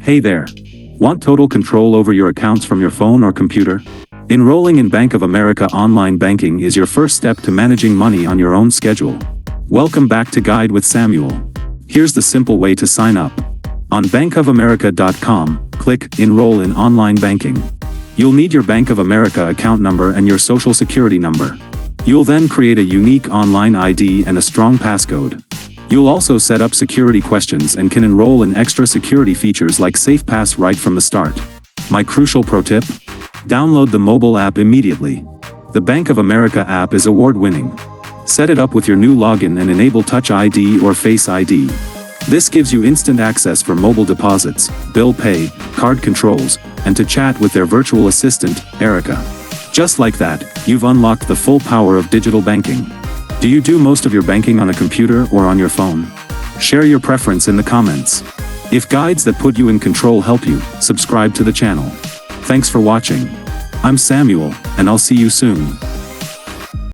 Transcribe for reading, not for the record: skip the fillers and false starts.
Hey there. Want total control over your accounts from your phone or computer? Enrolling in Bank of America Online Banking is your first step to managing money on your own schedule. Welcome back to Guide with Samuel. Here's the simple way to sign up. On bankofamerica.com, click Enroll in Online Banking. You'll need your Bank of America account number and your social security number. You'll then create a unique online ID and a strong passcode. You'll also set up security questions and can enroll in extra security features like SafePass right from the start. My crucial pro tip? Download the mobile app immediately. The Bank of America app is award-winning. Set it up with your new login and enable Touch ID or Face ID. This gives you instant access for mobile deposits, bill pay, card controls, and to chat with their virtual assistant, Erica. Just like that, you've unlocked the full power of digital banking. Do you do most of your banking on a computer or on your phone? Share your preference in the comments. If guides that put you in control help you, subscribe to the channel. Thanks for watching. I'm Samuel, and I'll see you soon.